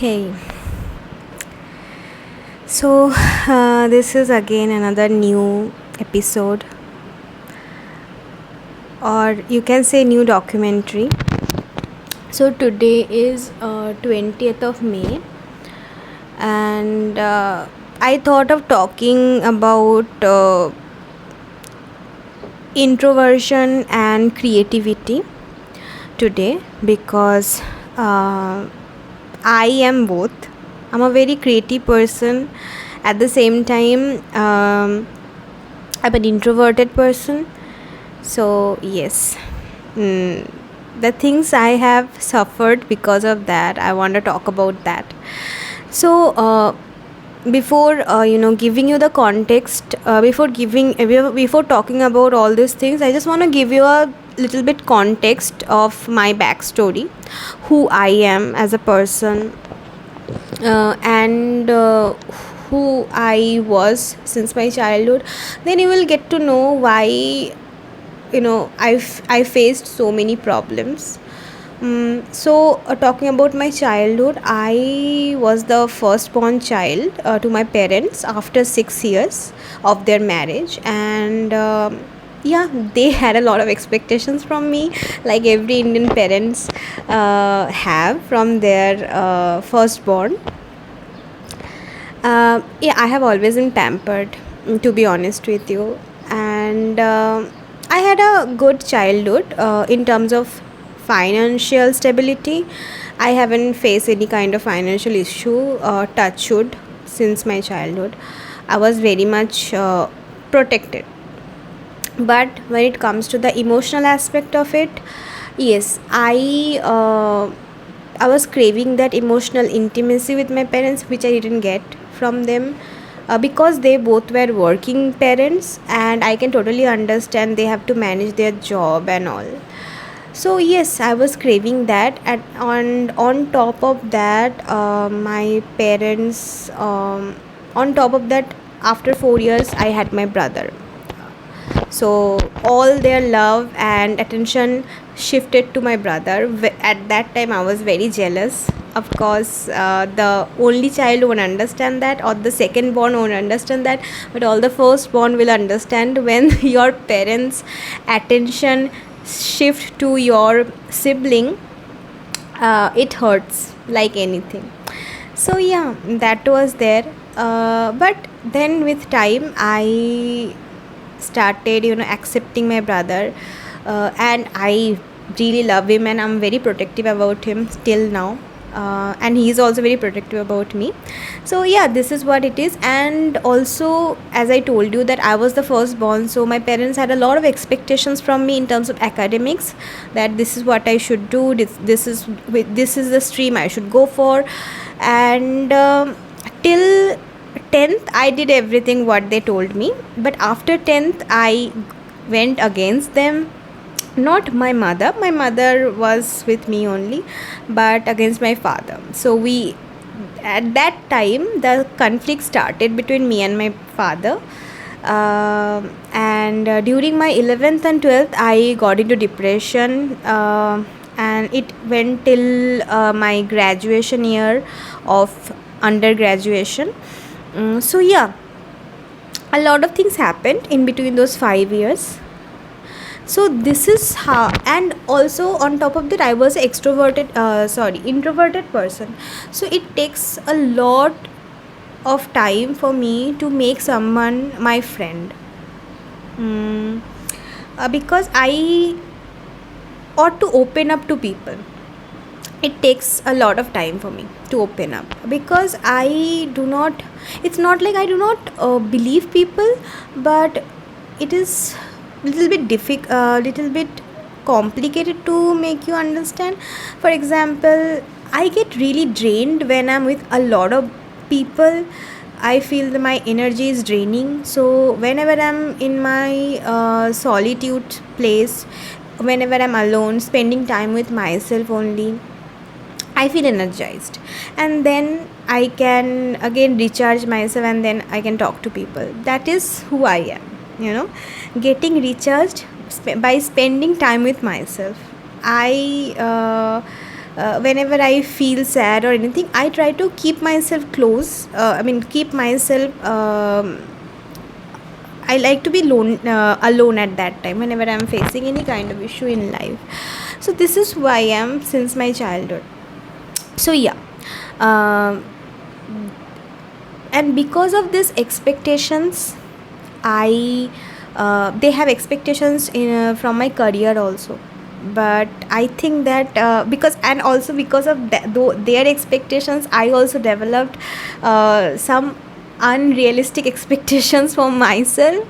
Okay, so this is again another new episode, or you can say new documentary. So today is 20th of May, and I thought of talking about introversion and creativity today because I am both. I'm a very creative person. At the same time, I'm an introverted person. So, yes, mm, the things I have suffered because of that, I want to talk about that. So, before giving you the context, before talking about all these things, I just want to give you a little bit context of my backstory, who I am as a person, and who I was since my childhood. Then you will get to know why I faced so many problems. Talking about my childhood, I was the firstborn child to my parents after 6 years of their marriage, and yeah, they had a lot of expectations from me, like every Indian parents have from their firstborn. Yeah, I have always been pampered, to be honest with you, and I had a good childhood in terms of financial stability. I haven't faced any kind of financial issue, touch wood, since my childhood. I was very much protected. But when it comes to the emotional aspect of it, yes, I was craving that emotional intimacy with my parents, which I didn't get from them, because they both were working parents, and I can totally understand they have to manage their job and all. So yes, I was craving that, and on top of that, my parents. On top of that, after 4 years, I had my brother. So all their love and attention shifted to my brother. At that time, I was very jealous. Of course, the only child won't understand that, or the second born won't understand that, but all the firstborn will understand when your parents' attention shift to your sibling. It hurts like anything. So yeah, that was there. But then with time, I started accepting my brother, and I really love him, and I'm very protective about him till now, and he's also very protective about me. So yeah, this is what it is. And also, as I told you, that I was the firstborn, so my parents had a lot of expectations from me in terms of academics, that this is what I should do, this is the stream I should go for. And till 10th I did everything what they told me, but after 10th I went against them. Not my mother was with me only, but against my father. So we, at that time, the conflict started between me and my father. And during my 11th and 12th I got into depression, and it went till my graduation year of undergraduation. So yeah, a lot of things happened in between those 5 years. So this is how, and also on top of that, I was introverted person. So it takes a lot of time for me to make someone my friend. mm, because I ought to open up to people. It takes a lot of time for me to open up, because I do not, it's not like I do not believe people, but it is little bit complicated to make you understand. For example, I get really drained when I'm with a lot of people. I feel that my energy is draining. So whenever I'm in my solitude place, whenever I'm alone, spending time with myself only, I feel energized, and then I can again recharge myself, and then I can talk to people. That is who I am, getting recharged by spending time with myself. I whenever I feel sad or anything, I try to keep myself close. Keep myself. I like to be alone at that time whenever I'm facing any kind of issue in life. So this is who I am since my childhood. So yeah, um, and because of these expectations, I they have expectations from my career also. But I think that because, and also because of though their expectations, I also developed some unrealistic expectations for myself.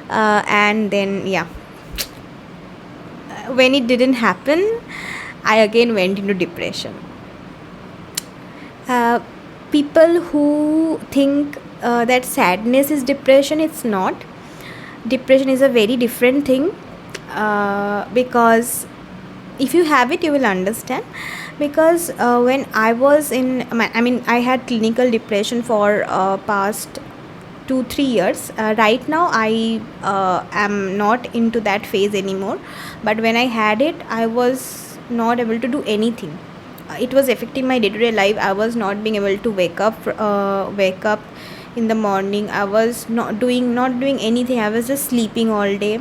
And then yeah, when it didn't happen, I again went into depression. uh, People who think that sadness is depression, it's not. Depression is a very different thing, because if you have it, you will understand. Because when I was in I had clinical depression for past 2 3 years. Right now I am not into that phase anymore, but when I had it, I was not able to do anything. It was affecting my day to day life. I was not being able to wake up in the morning. I was not doing anything. I was just sleeping all day.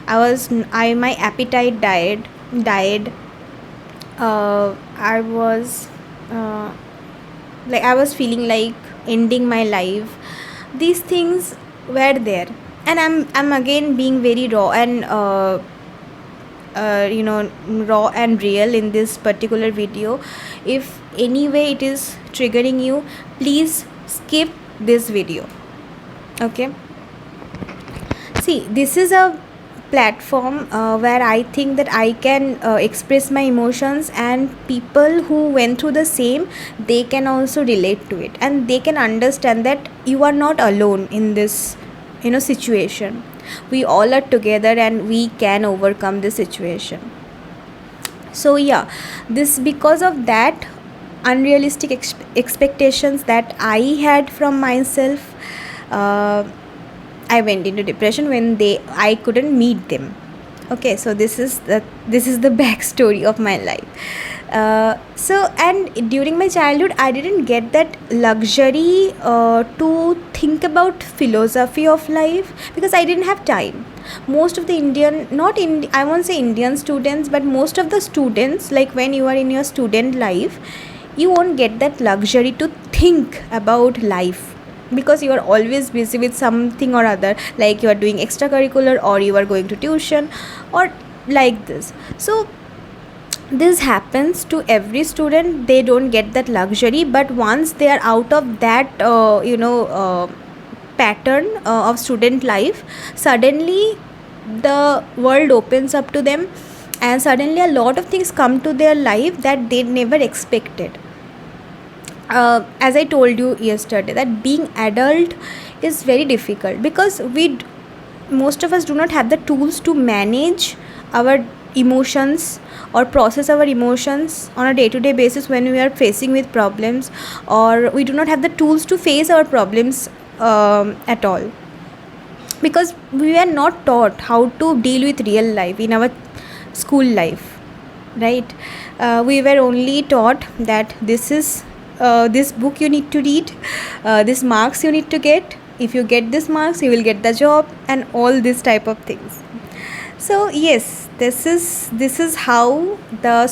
I my appetite died. I was uh, like, I was feeling like ending my life. These things were there, and I'm again being very raw and raw and real in this particular video. If anyway it is triggering you, please skip this video. Okay, see, this is a platform where I think that I can express my emotions, and people who went through the same, they can also relate to it, and they can understand that you are not alone in this situation. We all are together, and we can overcome this situation. So yeah, this, because of that unrealistic expectations that I had from myself, uh, I went into depression when I couldn't meet them. Okay, so this is the backstory of my life. So, and during my childhood, I didn't get that luxury to think about philosophy of life, because I didn't have time. Most of the I won't say Indian students, but most of the students, like when you are in your student life, you won't get that luxury to think about life, because you are always busy with something or other, like you are doing extracurricular, or you are going to tuition, or like this. So this happens to every student. They don't get that luxury, but once they are out of that pattern of student life, suddenly the world opens up to them, and suddenly a lot of things come to their life that they never expected. As I told you yesterday, that being adult is very difficult, because most of us do not have the tools to manage our emotions or process our emotions on a day to day basis when we are facing with problems, or we do not have the tools to face our problems at all, because we were not taught how to deal with real life in our school life, right? We were only taught that this book you need to read, this marks you need to get. If you get this marks, you will get the job, and all these type of things. So yes, this is how the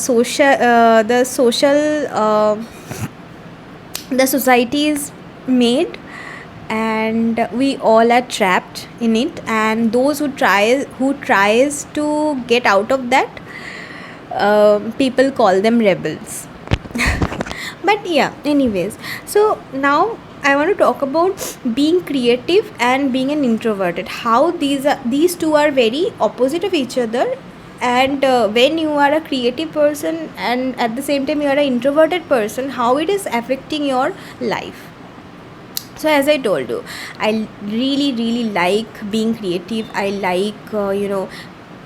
society is made, and we all are trapped in it. And those who tries to get out of that, people call them rebels. But yeah, anyways, so now I want to talk about being creative and being an introverted, how these two are very opposite of each other. And when you are a creative person and at the same time you are an introverted person, how it is affecting your life. So as I told you, I really really like being creative. I like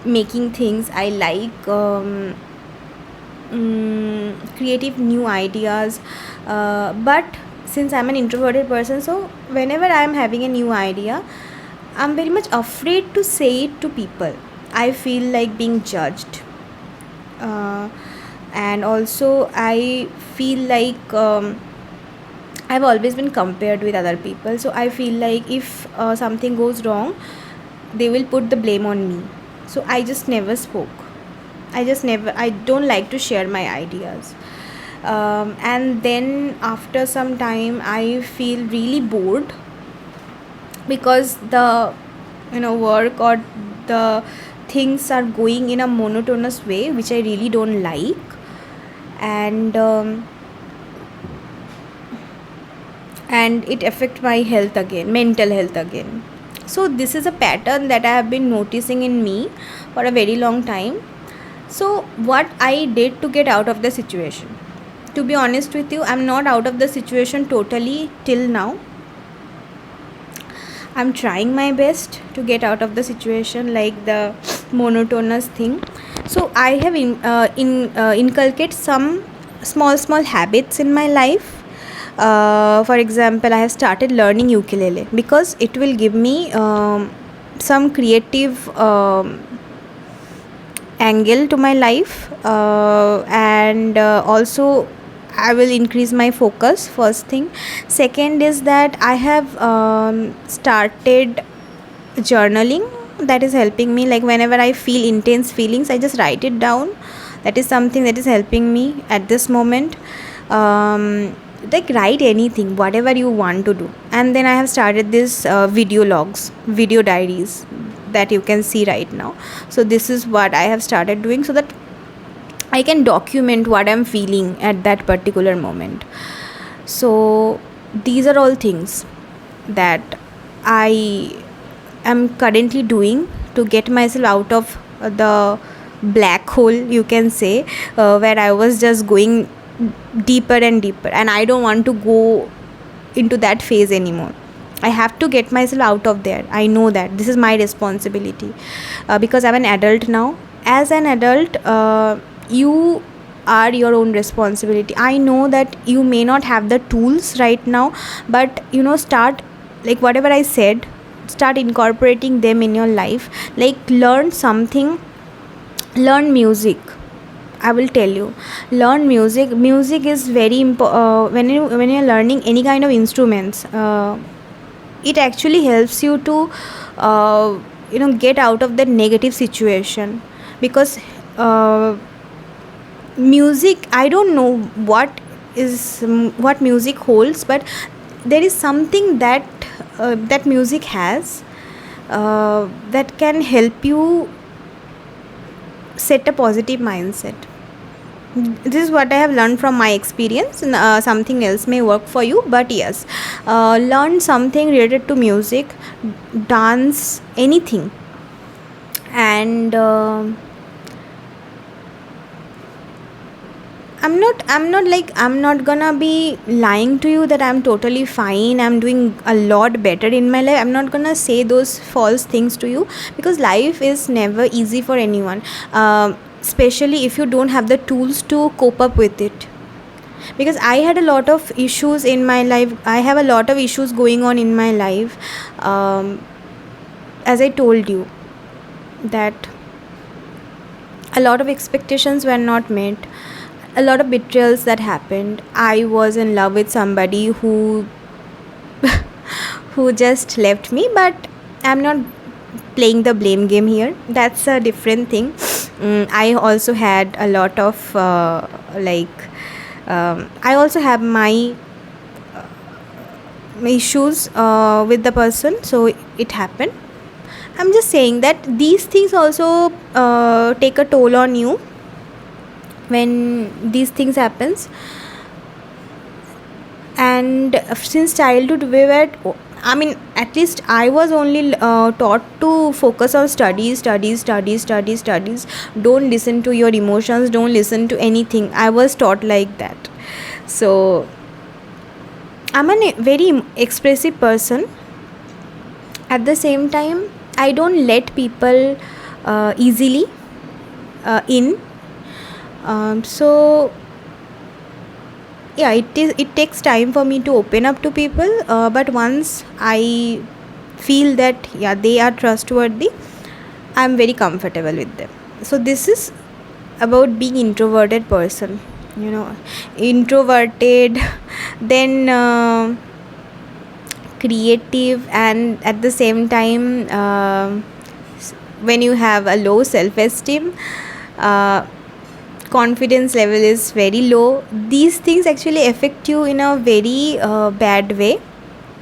making things. I like creative new ideas. But since I'm an introverted person, so whenever I'm having a new idea, I'm very much afraid to say it to people. I feel like being judged. uh, And also I feel like I've always been compared with other people, so I feel like if something goes wrong, they will put the blame on me. So I just never spoke. I don't like to share my ideas. And then after some time, I feel really bored because the work or the things are going in a monotonous way, which I really don't like. And it affect my health again, mental health again. So this is a pattern that I have been noticing in me for a very long time. So what I did to get out of the situation, to be honest with you, I'm not out of the situation totally till now. I'm trying my best to get out of the situation, like the monotonous thing. So I have inculcate some small habits in my life. For example, I have started learning ukulele because it will give me some creative angle to my life, and also I will increase my focus, first thing. Second is that I have started journaling. That is helping me, like whenever I feel intense feelings, I just write it down. That is something that is helping me at this moment. Like write anything, whatever you want to do. And then I have started this video logs, video diaries that you can see right now. So this is what I have started doing, so that I can document what I'm feeling at that particular moment. So these are all things that I am currently doing to get myself out of the black hole, you can say, where I was just going deeper and deeper, and I don't want to go into that phase anymore. I have to get myself out of there. I know that this is my responsibility, because I'm an adult now. As an adult, you are your own responsibility. I know that you may not have the tools right now, but start, like whatever I said, start incorporating them in your life. Like learn something, learn music. I will tell you, learn music. Music is very important. When you're learning any kind of instruments, it actually helps you to get out of that negative situation. Because music, I don't know what music holds, but there is something that that music has, that can help you set a positive mindset. This is what I have learned from my experience, and something else may work for you, but yes, learn something related to music, dance, anything. And I'm not gonna be lying to you that I'm totally fine, I'm doing a lot better in my life. I'm not gonna say those false things to you, because life is never easy for anyone, especially if you don't have the tools to cope up with it. Because I had a lot of issues in my life, I have a lot of issues going on in my life. As I told you, that a lot of expectations were not met, a lot of betrayals that happened. I was in love with somebody who who just left me, but I'm not playing the blame game here. That's a different thing. I also had a lot of I also have my issues with the person, so it happened. I'm just saying that these things also take a toll on you when these things happens. And since childhood we were, I mean, at least I was only taught to focus on studies. Don't listen to your emotions, don't listen to anything. I was taught like that. So I'm a very expressive person. At the same time, I don't let people easily in. So yeah, it takes time for me to open up to people, but once I feel that yeah, they are trustworthy, I'm very comfortable with them. So this is about being introverted person, introverted, then creative, and at the same time, when you have a low self-esteem, uh, confidence level is very low. These things actually affect you in a very bad way.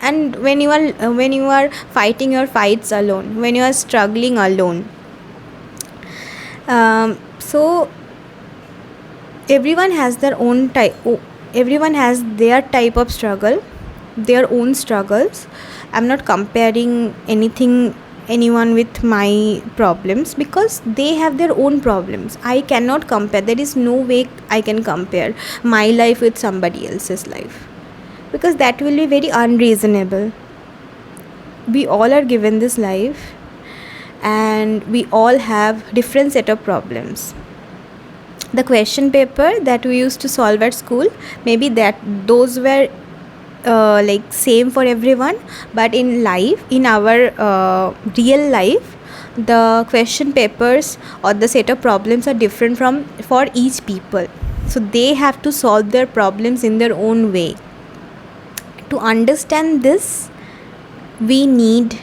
And when you are fighting your fights alone, when you are struggling alone, so everyone has their own type, everyone has their type of struggle, their own struggles. I'm not comparing anyone with my problems, because they have their own problems. I cannot compare. There is no way I can compare my life with somebody else's life, because that will be very unreasonable. We all are given this life, and we all have different set of problems. The question paper that we used to solve at school, maybe that those were like same for everyone, but in life, in our real life, the question papers or the set of problems are different from for each people. So they have to solve their problems in their own way. To understand this, we need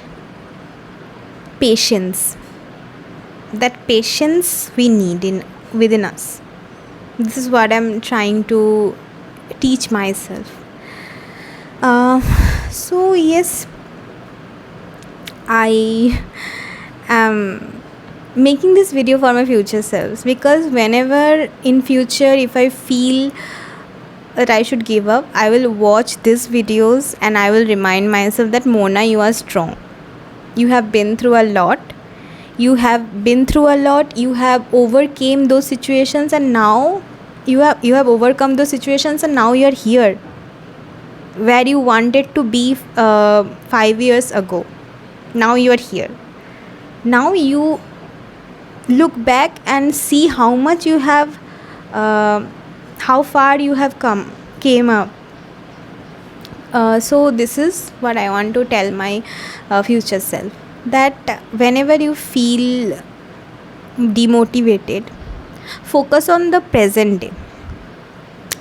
patience. That patience we need in within us. This is what I'm trying to teach myself. So yes, I am making this video for my future selves, because whenever in future if I feel that I should give up, I will watch these videos and I will remind myself that Mona, you are strong. You have been through a lot. You have overcame those situations, and now you have overcome those situations, and now you are here where you wanted to be 5 years ago. Now you are here. Now you look back and see how much you have, how far you have came up. So this is what I want to tell my future self, that whenever you feel demotivated, focus on the present day.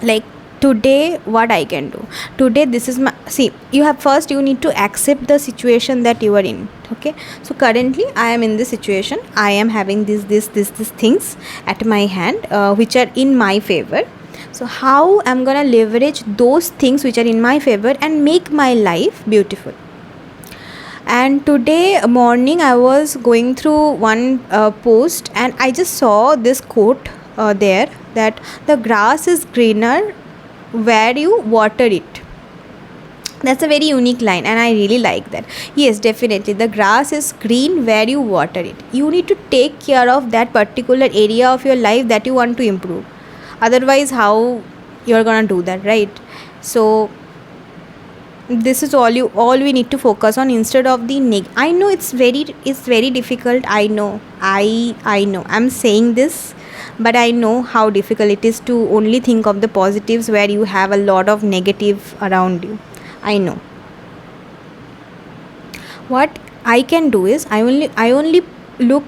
Like, today what I can do today, this is my, see, you need to accept the situation that you are in. Okay, so currently I am in this situation. I am having these things at my hand, which are in my favor. So how I'm gonna leverage those things which are in my favor and make my life beautiful. And today morning I was going through one post, and I just saw this quote there, that the grass is greener where you water it. That's a very unique line, and I really like that. Yes, definitely, the grass is green where you water it. You need to take care of that particular area of your life that you want to improve. Otherwise, how you're gonna do that, right? So this is all we need to focus on, instead of the I know it's very difficult. I know I'm saying this, but I know how difficult it is to only think of the positives where you have a lot of negative around you. I know. What I can do is I only look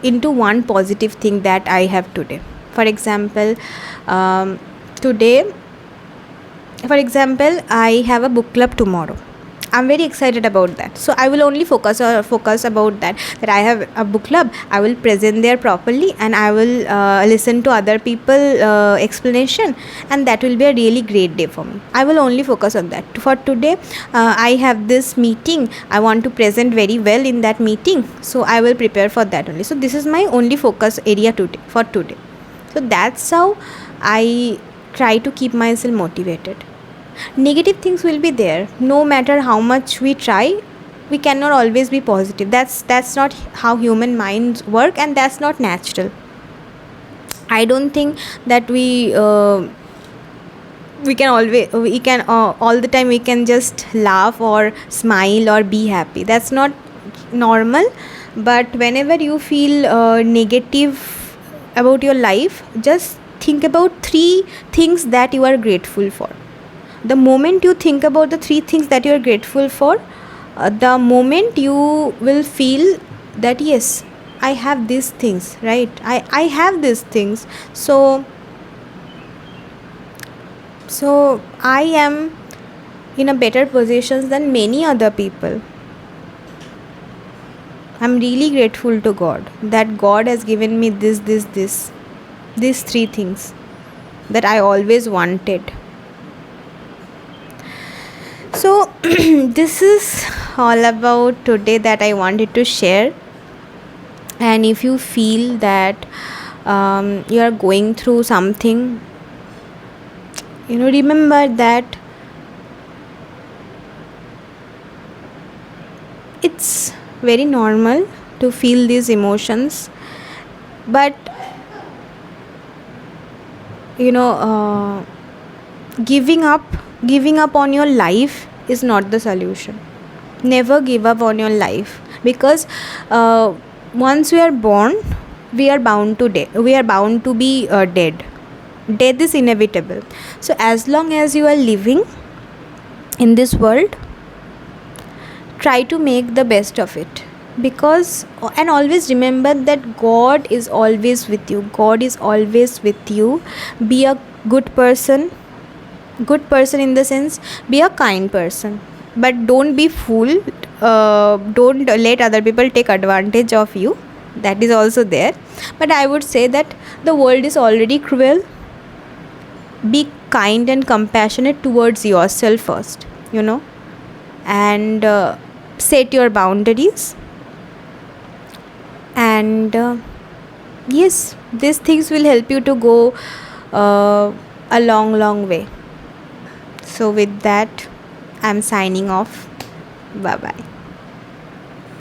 into one positive thing that I have today. For example, today, for example, I have a book club tomorrow. I'm very excited about that. So I will only focus about that I have a book club. I will present there properly, and I will listen to other people explanation, and that will be a really great day for me. I will only focus on that. For today, I have this meeting. I want to present very well in that meeting, so I will prepare for that only. So this is my only focus area for today. So that's how I try to keep myself motivated. Negative things will be there. No matter how much we try, we cannot always be positive. That's not how human minds work, and that's not natural. I don't think that we can all the time we can just laugh or smile or be happy. That's not normal. But whenever you feel negative about your life, just think about 3 things that you are grateful for. The moment you think about the 3 things that you are grateful for, the moment you will feel that yes, I have these things, right? I have these things. So I am in a better position than many other people. I'm really grateful to God that God has given me these three things that I always wanted. So this is all about today that I wanted to share. And if you feel that you are going through something, remember that it's very normal to feel these emotions, but you know uh, giving up on your life is not the solution. Never give up on your life, because uh, once we are born, we are bound to be dead. Death is inevitable. So as long as you are living in this world, try to make the best of it, because and always remember that God is always with you. God is always with you. Be a good person. Good person in the sense, be a kind person, but don't be fooled. Don't let other people take advantage of you. That is also there. But I would say that the world is already cruel. Be kind and compassionate towards yourself first, and set your boundaries. And yes, these things will help you to go a long way. So with that, I'm signing off. Bye bye.